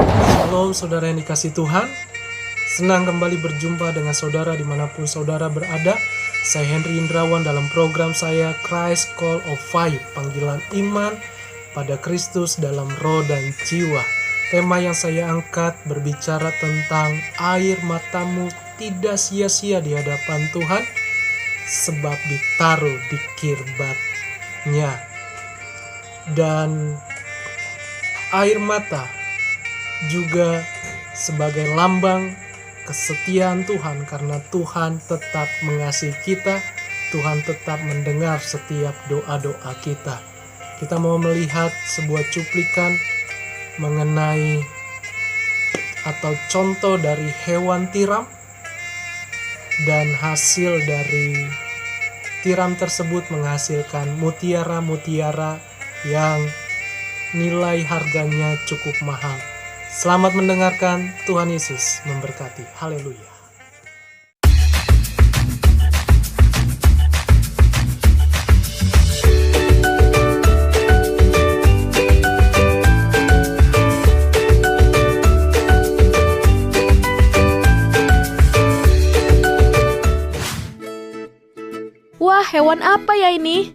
Shalom saudara yang dikasih Tuhan. Senang kembali berjumpa dengan saudara dimanapun saudara berada. Saya Henry Indrawan dalam program saya Christ Call of Fire, panggilan iman pada Kristus dalam roh dan jiwa. Tema yang saya angkat berbicara tentang air matamu tidak sia-sia di hadapan Tuhan, sebab ditaruh di kirbatnya. Dan air mata juga sebagai lambang kesetiaan Tuhan, karena Tuhan tetap mengasihi kita, Tuhan tetap mendengar setiap doa-doa kita. Kita mau melihat sebuah cuplikan mengenai atau contoh dari hewan tiram, dan hasil dari tiram tersebut menghasilkan mutiara-mutiara yang nilai harganya cukup mahal. Selamat mendengarkan, Tuhan Yesus memberkati. Haleluya. Wah, hewan apa ya ini?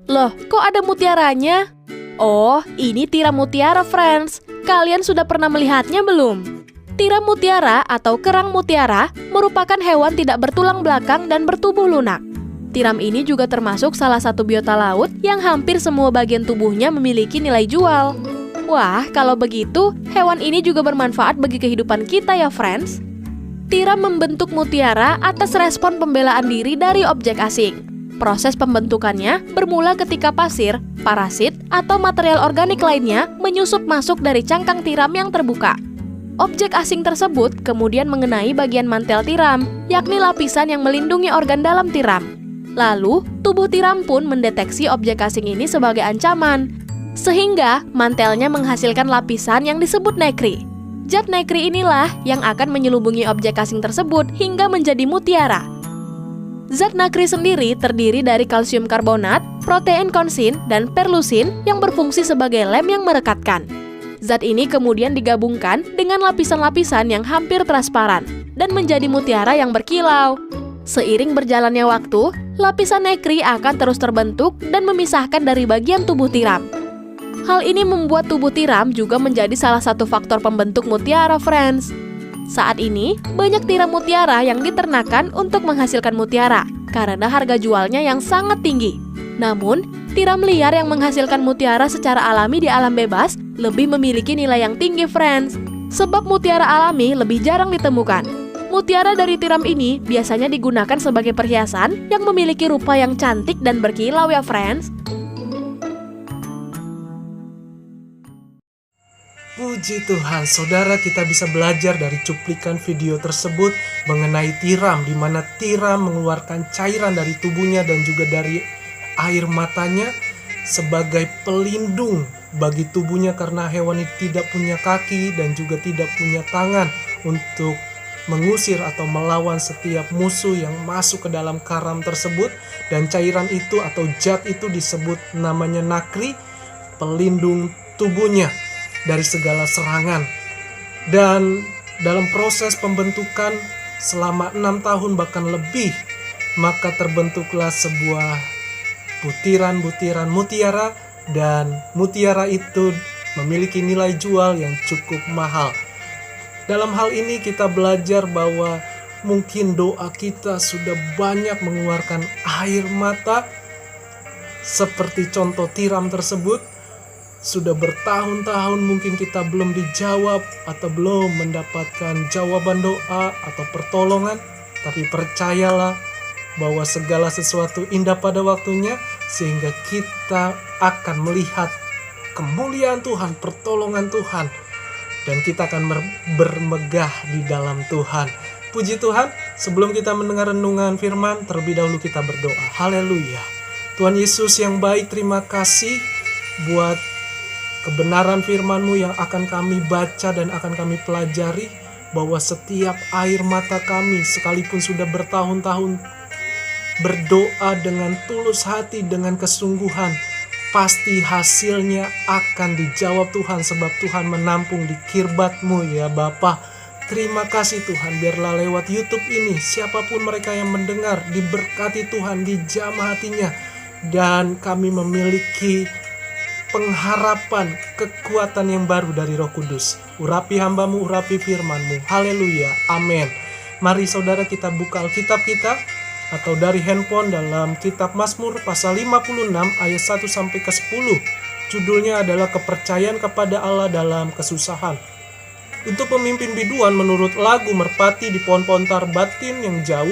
Loh, kok ada mutiaranya? Oh, ini tiram mutiara, friends. Kalian sudah pernah melihatnya belum? Tiram mutiara atau kerang mutiara merupakan hewan tidak bertulang belakang dan bertubuh lunak. Tiram ini juga termasuk salah satu biota laut yang hampir semua bagian tubuhnya memiliki nilai jual. Wah, kalau begitu, hewan ini juga bermanfaat bagi kehidupan kita ya, friends. Tiram membentuk mutiara atas respon pembelaan diri dari objek asing. Proses pembentukannya bermula ketika pasir, parasit, atau material organik lainnya menyusup masuk dari cangkang tiram yang terbuka. Objek asing tersebut kemudian mengenai bagian mantel tiram, yakni lapisan yang melindungi organ dalam tiram. Lalu, tubuh tiram pun mendeteksi objek asing ini sebagai ancaman, sehingga mantelnya menghasilkan lapisan yang disebut nekri. Zat nekri inilah yang akan menyelubungi objek asing tersebut hingga menjadi mutiara. Zat nakri sendiri terdiri dari kalsium karbonat, protein konsin, dan perlusin yang berfungsi sebagai lem yang merekatkan. Zat ini kemudian digabungkan dengan lapisan-lapisan yang hampir transparan dan menjadi mutiara yang berkilau. Seiring berjalannya waktu, lapisan nekri akan terus terbentuk dan memisahkan dari bagian tubuh tiram. Hal ini membuat tubuh tiram juga menjadi salah satu faktor pembentuk mutiara, friends. Saat ini, banyak tiram mutiara yang diternakan untuk menghasilkan mutiara karena harga jualnya yang sangat tinggi. Namun, tiram liar yang menghasilkan mutiara secara alami di alam bebas lebih memiliki nilai yang tinggi, friends. Sebab mutiara alami lebih jarang ditemukan. Mutiara dari tiram ini biasanya digunakan sebagai perhiasan yang memiliki rupa yang cantik dan berkilau ya, friends. Puji Tuhan, saudara, kita bisa belajar dari cuplikan video tersebut mengenai tiram, di mana tiram mengeluarkan cairan dari tubuhnya dan juga dari air matanya sebagai pelindung bagi tubuhnya, karena hewan ini tidak punya kaki dan juga tidak punya tangan untuk mengusir atau melawan setiap musuh yang masuk ke dalam karam tersebut. Dan cairan itu atau zat itu disebut namanya nakri, pelindung tubuhnya dari segala serangan. Dan dalam proses pembentukan selama 6 tahun bahkan lebih, maka terbentuklah sebuah butiran-butiran mutiara, dan mutiara itu memiliki nilai jual yang cukup mahal. Dalam hal ini kita belajar bahwa mungkin doa kita sudah banyak mengeluarkan air mata seperti contoh tiram tersebut. Sudah bertahun-tahun mungkin kita belum dijawab atau belum mendapatkan jawaban doa atau pertolongan. Tapi percayalah bahwa segala sesuatu indah pada waktunya, sehingga kita akan melihat kemuliaan Tuhan, pertolongan Tuhan, dan kita akan bermegah di dalam Tuhan. Puji Tuhan, sebelum kita mendengar renungan firman, terlebih dahulu kita berdoa. Haleluya. Tuhan Yesus yang baik, terima kasih buat kebenaran firman-Mu yang akan kami baca dan akan kami pelajari, bahwa setiap air mata kami, sekalipun sudah bertahun-tahun berdoa dengan tulus hati, dengan kesungguhan, pasti hasilnya akan dijawab Tuhan, sebab Tuhan menampung di kirbatmu ya Bapa. Terima kasih Tuhan, biarlah lewat YouTube ini siapapun mereka yang mendengar diberkati Tuhan, dijamah hatinya, dan kami memiliki pengharapan, kekuatan yang baru dari Roh Kudus. Urapi hambamu, urapi firmanmu. Haleluya, amin. Mari saudara kita buka Alkitab kita atau dari handphone dalam kitab Mazmur pasal 56 ayat 1 sampai ke 10. Judulnya adalah kepercayaan kepada Allah dalam kesusahan. Untuk pemimpin biduan menurut lagu merpati di pohon-pohon tarbatin yang jauh.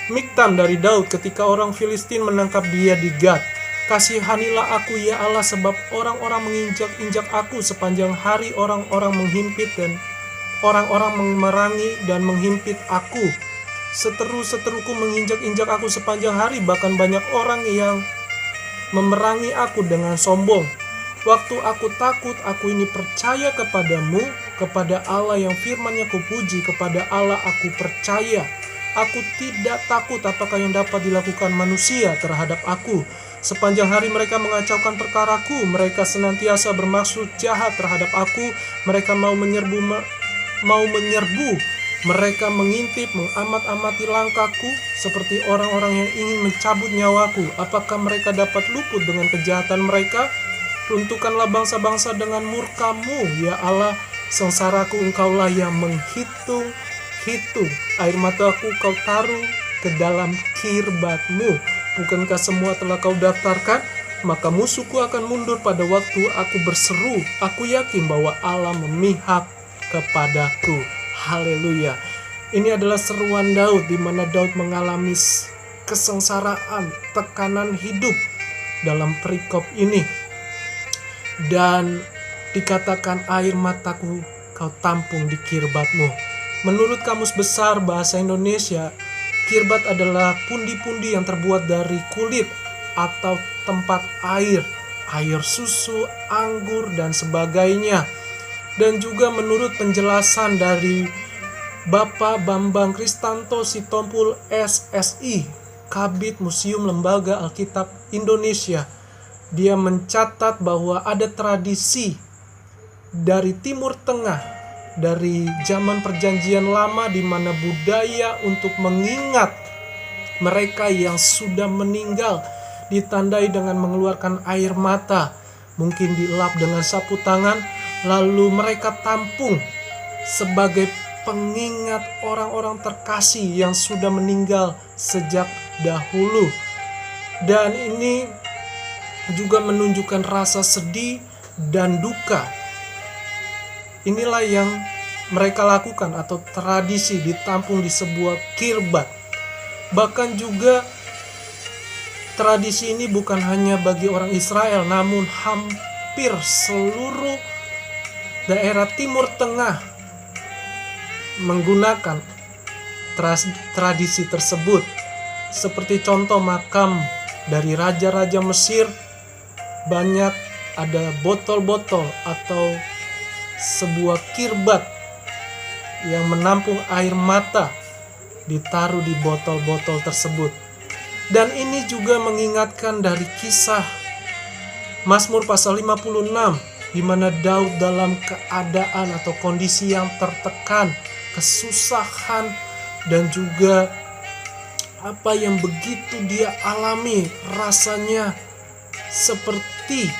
Miktam dari Daud ketika orang Filistin menangkap dia di Gat. Kasihanilah aku ya Allah, sebab orang-orang menginjak-injak aku sepanjang hari, orang-orang menghimpit dan orang-orang memerangi dan menghimpit aku. Seteru-seteruku menginjak-injak aku sepanjang hari, bahkan banyak orang yang memerangi aku dengan sombong. Waktu aku takut, aku ini percaya kepadamu, kepada Allah yang firman-Nya kupuji, kepada Allah aku percaya. Aku tidak takut apakah yang dapat dilakukan manusia terhadap aku. Sepanjang hari mereka mengacaukan perkaraku, mereka senantiasa bermaksud jahat terhadap aku, mereka mau menyerbu, mereka mengintip, mengamat-amati langkahku, seperti orang-orang yang ingin mencabut nyawaku. Apakah mereka dapat luput dengan kejahatan mereka? Runtuhkanlah bangsa-bangsa dengan murka-Mu, ya Allah, sengsaraku Engkaulah yang menghitung, air mataku Kau taruh ke dalam kirbat-Mu. Bukankah semua telah Kau daftarkan? Maka musuhku akan mundur pada waktu aku berseru. Aku yakin bahwa Allah memihak kepadaku. Haleluya. Ini adalah seruan Daud, di mana Daud mengalami kesengsaraan, tekanan hidup dalam perikop ini. Dan dikatakan air mataku Kau tampung di kirbat-Mu. Menurut Kamus Besar Bahasa Indonesia, kirbat adalah pundi-pundi yang terbuat dari kulit atau tempat air susu, anggur, dan sebagainya. Dan juga menurut penjelasan dari Bapak Bambang Kristanto Sitompul SSI, Kabid Museum Lembaga Alkitab Indonesia, dia mencatat bahwa ada tradisi dari Timur Tengah, dari zaman perjanjian lama, di mana budaya untuk mengingat mereka yang sudah meninggal ditandai dengan mengeluarkan air mata, mungkin dilap dengan sapu tangan, lalu mereka tampung sebagai pengingat orang-orang terkasih yang sudah meninggal sejak dahulu. Dan ini juga menunjukkan rasa sedih dan duka. Inilah yang mereka lakukan, atau tradisi ditampung di sebuah kirbat. Bahkan juga tradisi ini bukan hanya bagi orang Israel, namun hampir seluruh daerah Timur Tengah menggunakan tradisi tersebut. Seperti contoh makam dari raja-raja Mesir, banyak ada botol-botol atau sebuah kirbat yang menampung air mata ditaruh di botol-botol tersebut. Dan ini juga mengingatkan dari kisah Mazmur pasal 56, di mana Daud dalam keadaan atau kondisi yang tertekan, kesusahan, dan juga apa yang begitu dia alami, rasanya seperti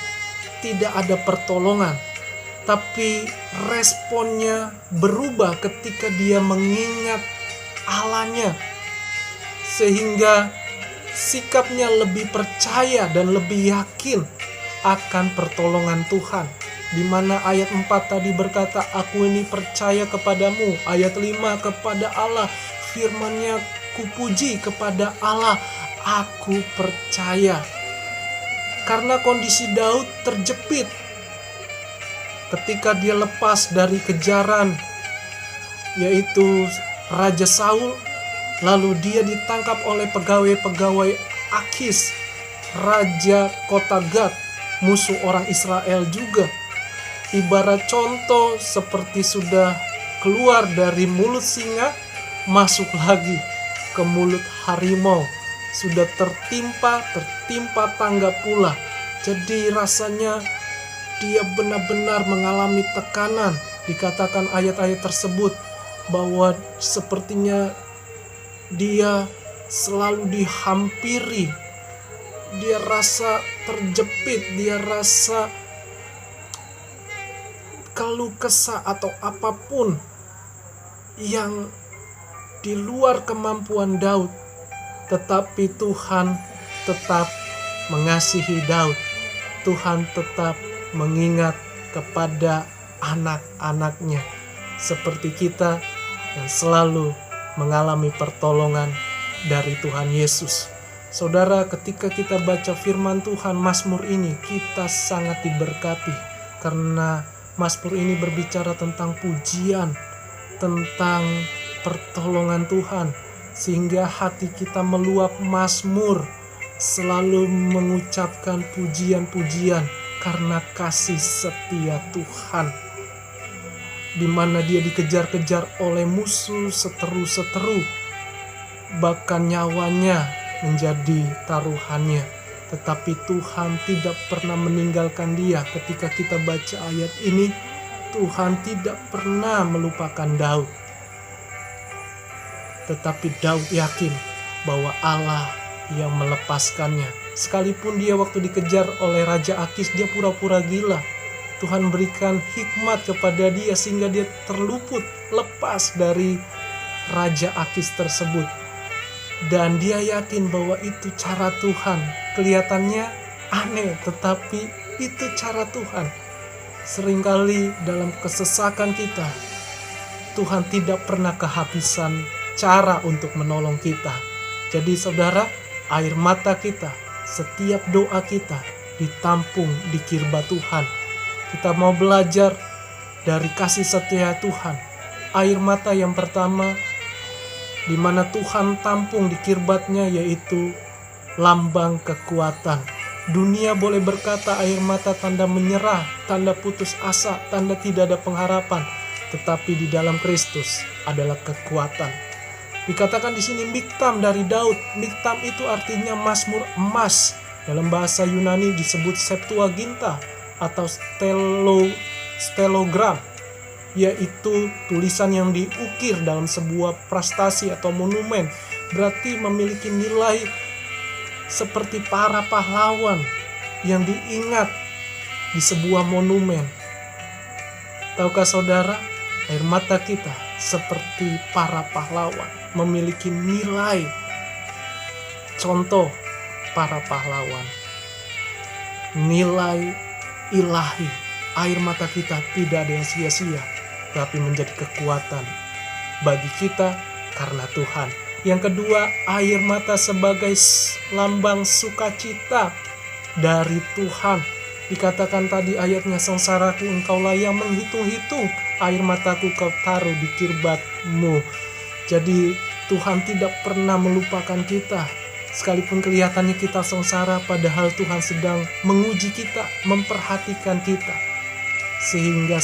tidak ada pertolongan. Tapi responnya berubah ketika dia mengingat Allahnya, sehingga sikapnya lebih percaya dan lebih yakin akan pertolongan Tuhan. Di mana ayat 4 tadi berkata, aku ini percaya kepadamu. Ayat 5, kepada Allah, firman-Nya kupuji, kepada Allah aku percaya. Karena kondisi Daud terjepit ketika dia lepas dari kejaran, yaitu Raja Saul, lalu dia ditangkap oleh pegawai-pegawai Akis, Raja kota Gat, musuh orang Israel juga. Ibarat contoh seperti sudah keluar dari mulut singa, masuk lagi ke mulut harimau. Sudah tertimpa tangga pula. Jadi rasanya dia benar-benar mengalami tekanan. Dikatakan ayat-ayat tersebut bahwa sepertinya dia selalu dihampiri. Dia rasa terjepit, dia rasa keluh kesah atau apapun yang di luar kemampuan Daud. Tetapi Tuhan tetap mengasihi Daud. Tuhan tetap mengingat kepada anak-anaknya, seperti kita yang selalu mengalami pertolongan dari Tuhan Yesus. Saudara, ketika kita baca firman Tuhan Mazmur ini, kita sangat diberkati karena Mazmur ini berbicara tentang pujian, tentang pertolongan Tuhan, sehingga hati kita meluap mazmur, selalu mengucapkan pujian-pujian karena kasih setia Tuhan, di mana dia dikejar-kejar oleh musuh seteru-seteru, bahkan nyawanya menjadi taruhannya. Tetapi Tuhan tidak pernah meninggalkan dia. Ketika kita baca ayat ini, Tuhan tidak pernah melupakan Daud. Tetapi Daud yakin bahwa Allah yang melepaskannya. Sekalipun dia waktu dikejar oleh Raja Akis, dia pura-pura gila. Tuhan berikan hikmat kepada dia sehingga dia terluput, lepas dari Raja Akis tersebut. Dan dia yakin bahwa itu cara Tuhan. Kelihatannya aneh, tetapi itu cara Tuhan. Seringkali dalam kesesakan kita, Tuhan tidak pernah kehabisan cara untuk menolong kita. Jadi saudara, air mata kita, setiap doa kita ditampung di kirbat Tuhan. Kita mau belajar dari kasih setia Tuhan. Air mata yang pertama, di mana Tuhan tampung di kirbatnya, yaitu lambang kekuatan. Dunia boleh berkata air mata tanda menyerah, tanda putus asa, tanda tidak ada pengharapan. Tetapi di dalam Kristus adalah kekuatan. Dikatakan di sini miktam dari Daud. Miktam itu artinya mazmur emas. Dalam bahasa Yunani disebut Septuaginta atau stelogram, yaitu tulisan yang diukir dalam sebuah prastasi atau monumen. Berarti memiliki nilai seperti para pahlawan yang diingat di sebuah monumen. Tahukah saudara, air mata kita seperti para pahlawan, memiliki nilai contoh para pahlawan, nilai ilahi. Air mata kita tidak ada yang sia-sia, tapi menjadi kekuatan bagi kita karena Tuhan. Yang kedua, air mata sebagai lambang sukacita dari Tuhan. Dikatakan tadi ayatnya, sengsaraku engkaulah yang menghitung-hitung, air mataku kau taruh di kirbatmu. Jadi Tuhan tidak pernah melupakan kita. Sekalipun kelihatannya kita sengsara, padahal Tuhan sedang menguji kita, memperhatikan kita. Sehingga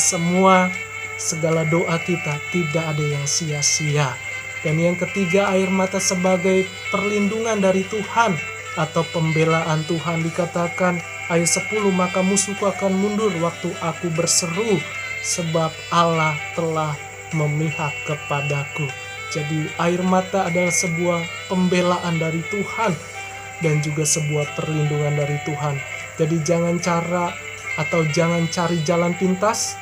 segala doa kita tidak ada yang sia-sia. Dan yang ketiga, air mata sebagai perlindungan dari Tuhan atau pembelaan Tuhan. Dikatakan ayat 10, maka musuhku akan mundur waktu aku berseru, sebab Allah telah memihak kepadaku. Jadi air mata adalah sebuah pembelaan dari Tuhan dan juga sebuah perlindungan dari Tuhan. Jadi jangan cari jalan pintas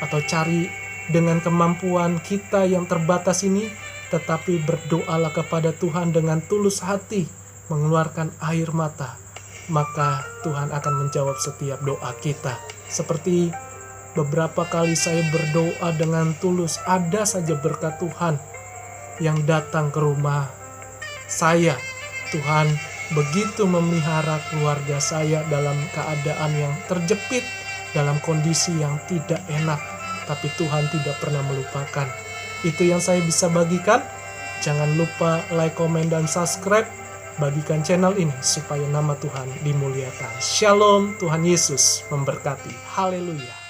atau cari dengan kemampuan kita yang terbatas ini, tetapi berdoalah kepada Tuhan dengan tulus hati, mengeluarkan air mata. Maka Tuhan akan menjawab setiap doa kita. Seperti beberapa kali saya berdoa dengan tulus, ada saja berkat Tuhan yang datang ke rumah saya. Tuhan begitu memelihara keluarga saya dalam keadaan yang terjepit, dalam kondisi yang tidak enak, tapi Tuhan tidak pernah melupakan. Itu yang saya bisa bagikan. Jangan lupa like, komen, dan subscribe. Bagikan channel ini supaya nama Tuhan dimuliakan. Shalom, Tuhan Yesus memberkati. Haleluya.